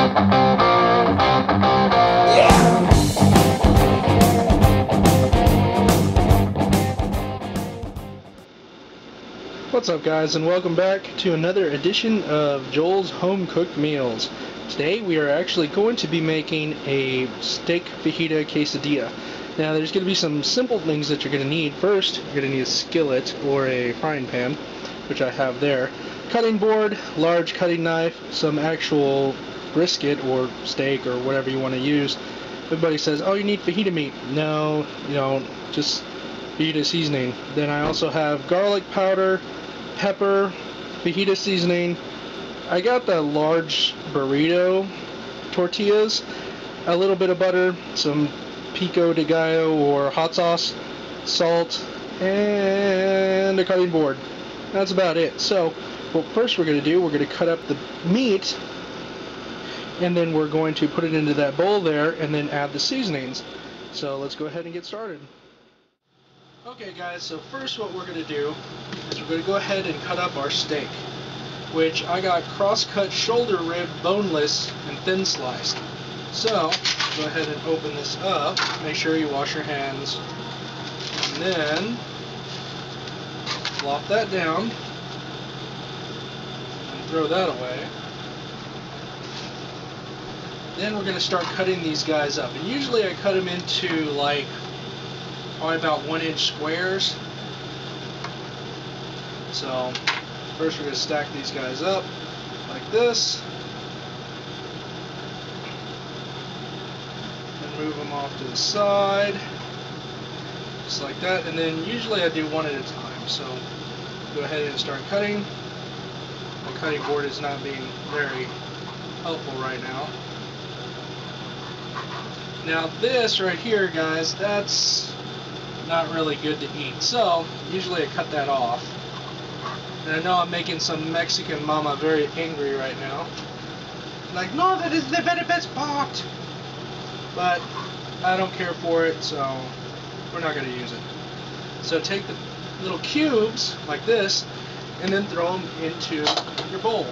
What's up, guys, and welcome back to another edition of Joel's Home Cooked Meals. Today we are actually going to be making a steak fajita quesadilla. Now there's going to be some simple things that you're going to need. First, you're going to need a skillet or a frying pan, which I have there. Cutting board, large cutting knife, some actual brisket or steak or whatever you want to use. Everybody says, oh, you need fajita meat. No, you don't, just fajita seasoning. Then I also have garlic powder, pepper, fajita seasoning. I got the large burrito tortillas, a little bit of butter, some pico de gallo or hot sauce, salt, and a cutting board. That's about it. So what first we're going to do, we're going to cut up the meat, and then we're going to put it into that bowl there and then add the seasonings. So let's go ahead and get started. Okay guys, so first what we're going to do is we're going to go ahead and cut up our steak, which I got cross-cut shoulder rib, boneless, and thin sliced. So, go ahead and open this up, make sure you wash your hands, and then flop that down, and throw that away. Then we're going to start cutting these guys up, and usually I cut them into like probably about 1-inch squares. So first we're going to stack these guys up like this and move them off to the side just like that, and then usually I do one at a time. So go ahead and start cutting. My cutting board is not being very helpful right now. Now this right here, guys, that's not really good to eat, so usually I cut that off. And I know I'm making some Mexican mama very angry right now, like, no, that is the very best part, but I don't care for it, so we're not going to use it. So take the little cubes like this and then throw them into your bowl,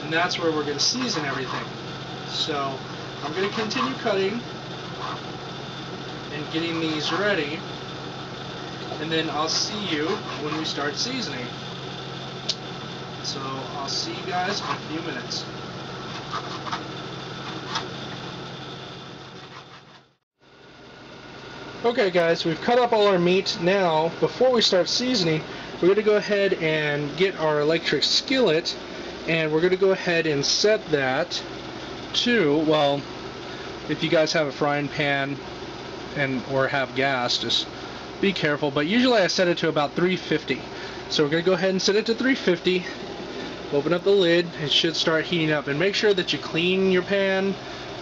and that's where we're going to season everything. So I'm going to continue cutting and getting these ready, and then I'll see you when we start seasoning. So I'll see you guys in a few minutes. Okay guys, we've cut up all our meat. Now before we start seasoning, we're going to go ahead and get our electric skillet, and we're going to go ahead and set that to, well, if you guys have a frying pan or have gas, just be careful, but usually I set it to about 350. So we're going to go ahead and set it to 350. Open up the lid, it should start heating up, and make sure that you clean your pan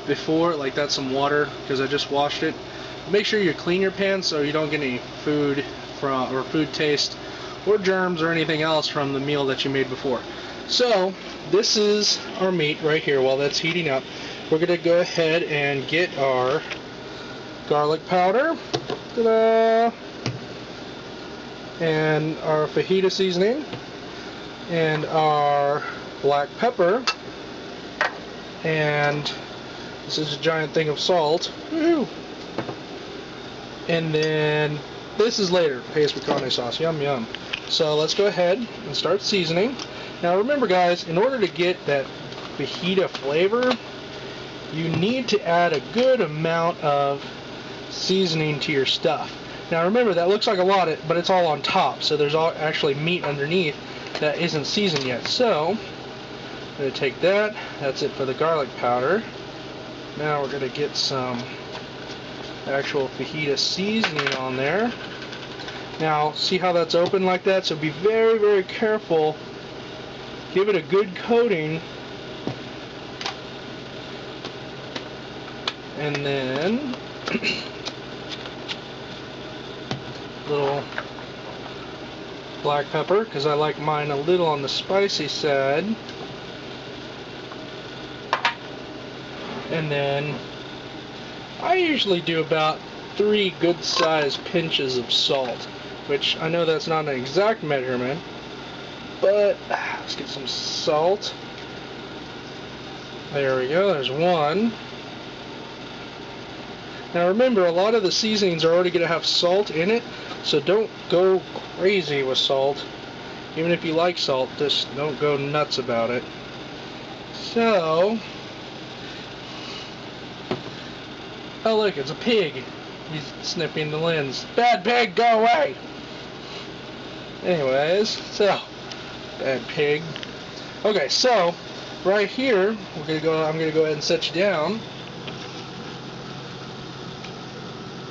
before, like that's some water because I just washed it. Make sure you clean your pan so you don't get any food or food taste or germs or anything else from the meal that you made before. So this is our meat right here. While that's heating up, we're going to go ahead and get our garlic powder, ta-da, and our fajita seasoning, and our black pepper, and this is a giant thing of salt. Woo-hoo. And then this is later, paste with carne sauce, yum yum. So let's go ahead and start seasoning. Now remember guys, in order to get that fajita flavor, you need to add a good amount of seasoning to your stuff. Now remember, that looks like a lot, but it's all on top, so there's actually meat underneath that isn't seasoned yet. So I'm going to take that. That's it for the garlic powder. Now we're going to get some actual fajita seasoning on there. Now see how that's open like that? So be very, very careful. Give it a good coating. And then little black pepper, because I like mine a little on the spicy side. And then I usually do about 3 good-sized pinches of salt, which I know that's not an exact measurement, but let's get some salt. There we go, there's one. Now remember, a lot of the seasonings are already going to have salt in it, so don't go crazy with salt. Even if you like salt, just don't go nuts about it. So, oh look, it's a pig. He's snipping the lens. Bad pig, go away! Anyways, so, bad pig. Okay, so, right here, I'm gonna go ahead and set you down.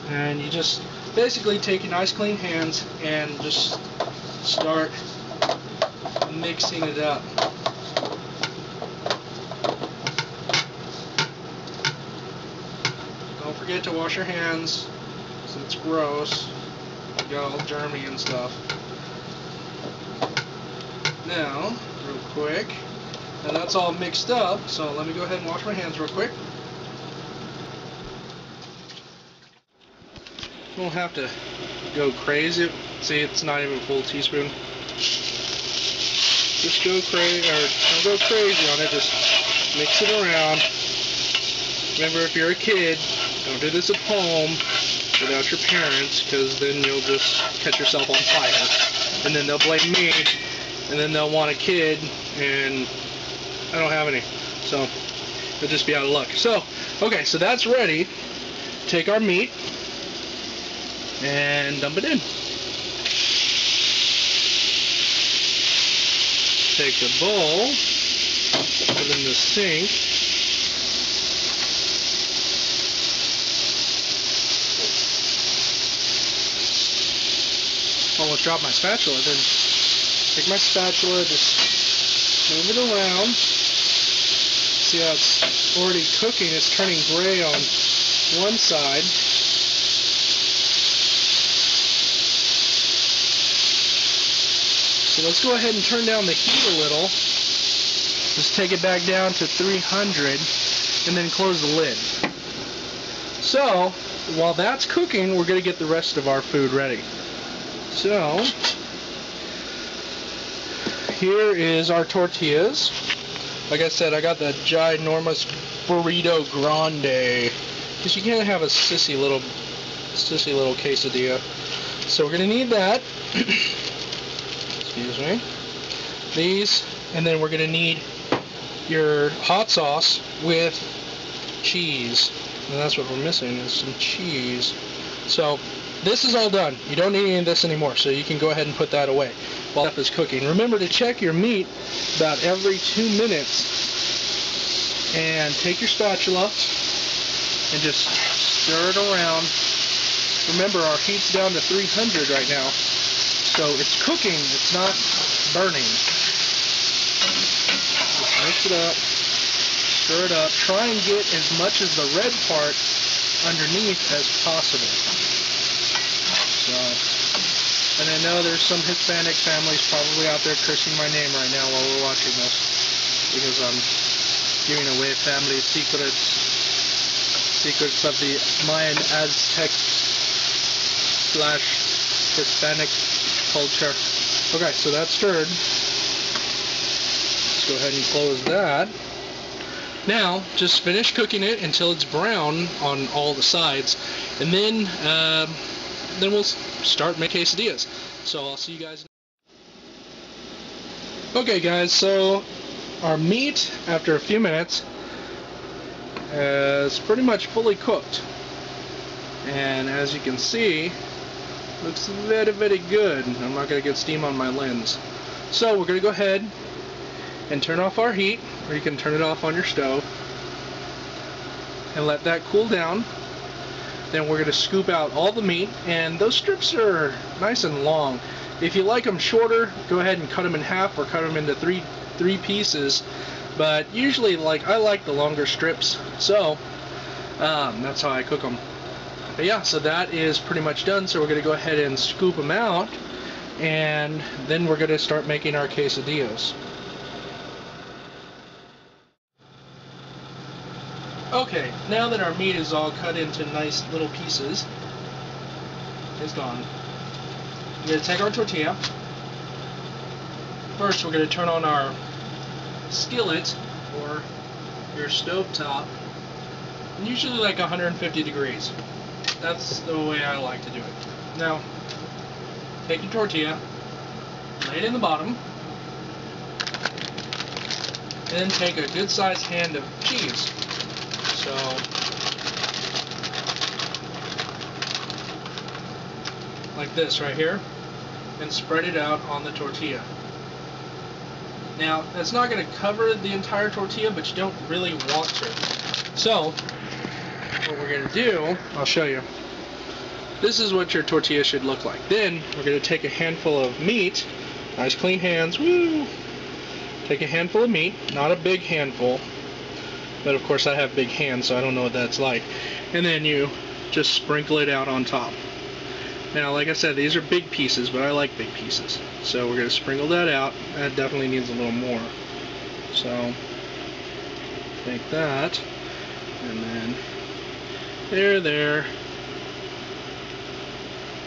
And you just basically take your nice clean hands and just start mixing it up. Don't forget to wash your hands, because it's gross. You got all germy and stuff. Now, real quick, and that's all mixed up, so let me go ahead and wash my hands real quick. You don't have to go crazy. See, it's not even a full teaspoon. Just go crazy, or don't go crazy on it. Just mix it around. Remember, if you're a kid, don't do this at home without your parents, because then you'll just catch yourself on fire, and then they'll blame me, and then they'll want a kid, and I don't have any, so they'll just be out of luck. So, okay, so that's ready. Take our meat and dump it in. Take the bowl, put it in the sink. Almost dropped my spatula. Then take my spatula, just move it around. See how it's already cooking? It's turning gray on one side. So let's go ahead and turn down the heat a little. Just take it back down to 300 and then close the lid. So while that's cooking, we're going to get the rest of our food ready. So here is our tortillas. Like I said, I got the ginormous burrito grande, because you can't have a sissy little quesadilla. So we're going to need that. Excuse me. These, and then we're going to need your hot sauce with cheese. And that's what we're missing, is some cheese. So this is all done. You don't need any of this anymore, so you can go ahead and put that away while stuff is cooking. Remember to check your meat about every 2 minutes. And take your spatula and just stir it around. Remember, our heat's down to 300 right now. So it's cooking, it's not burning. Just mix it up, stir it up. Try and get as much of the red part underneath as possible. So, and I know there's some Hispanic families probably out there cursing my name right now while we're watching this, because I'm giving away family secrets of the Mayan Aztec / Hispanic culture. Okay, so that's stirred. Let's go ahead and close that. Now, just finish cooking it until it's brown on all the sides, and then we'll start making quesadillas. So I'll see you guys. Okay, guys. So our meat, after a few minutes, is pretty much fully cooked, and as you can see, looks very, very good. I'm not going to get steam on my lens. So we're going to go ahead and turn off our heat, or you can turn it off on your stove, and let that cool down. Then we're going to scoop out all the meat, and those strips are nice and long. If you like them shorter, go ahead and cut them in half or cut them into three pieces. But usually, I like the longer strips, so that's how I cook them. But yeah, so that is pretty much done. So we're going to go ahead and scoop them out, and then we're going to start making our quesadillas. Okay, now that our meat is all cut into nice little pieces, it's gone. We're going to take our tortilla. First, we're going to turn on our skillet, or your stove top, usually like 150 degrees. That's the way I like to do it. Now, take your tortilla, lay it in the bottom, and then take a good sized hand of cheese. So, like this right here, and spread it out on the tortilla. Now, that's not going to cover the entire tortilla, but you don't really want to. So, what we're going to do, I'll show you. This is what your tortilla should look like. Then, we're going to take a handful of meat, nice clean hands, woo! Take a handful of meat, not a big handful, but of course I have big hands, so I don't know what that's like. And then you just sprinkle it out on top. Now, like I said, these are big pieces, but I like big pieces. So we're going to sprinkle that out. That definitely needs a little more. So, take that, and then there.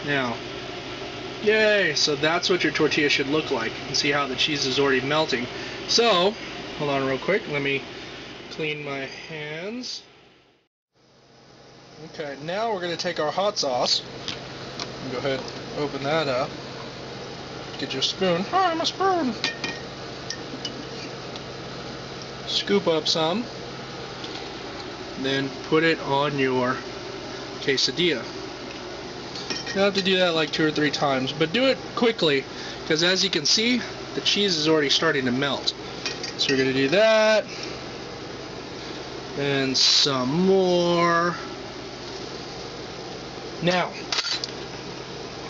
Now, yay! So that's what your tortilla should look like. You can see how the cheese is already melting. So, hold on real quick. Let me clean my hands. Okay, now we're going to take our hot sauce. Go ahead, open that up. Get your spoon. Hi, my spoon! Scoop up some. Then put it on your quesadilla. You have to do that like 2 or 3 times, but do it quickly, because as you can see, the cheese is already starting to melt. So we're going to do that. And some more. Now,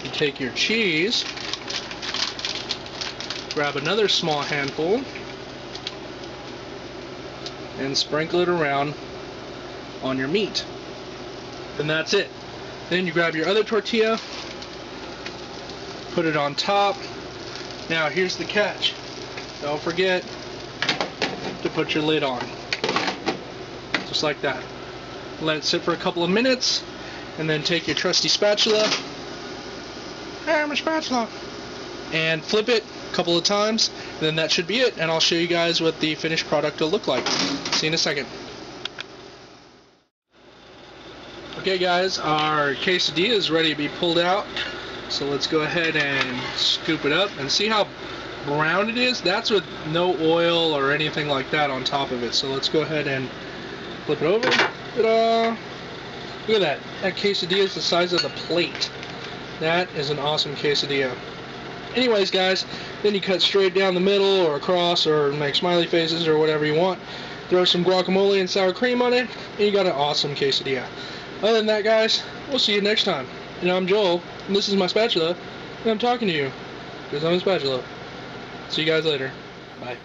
you take your cheese, grab another small handful, and sprinkle it around on your meat. And that's it. Then you grab your other tortilla, put it on top. Now here's the catch. Don't forget to put your lid on. Just like that. Let it sit for a couple of minutes, and then take your trusty spatula. Hey, my spatula. And flip it a couple of times, and then that should be it, and I'll show you guys what the finished product will look like. See you in a second. Okay guys, our quesadilla is ready to be pulled out, so let's go ahead and scoop it up and see how brown it is. That's with no oil or anything like that on top of it. So let's go ahead and flip it over. Ta-da! Look at that. That quesadilla is the size of the plate. That is an awesome quesadilla. Anyways guys, then you cut straight down the middle or across or make smiley faces or whatever you want. Throw some guacamole and sour cream on it, and you got an awesome quesadilla. Other than that guys, we'll see you next time. And I'm Joel, and this is my spatula, and I'm talking to you, because I'm a spatula. See you guys later. Bye.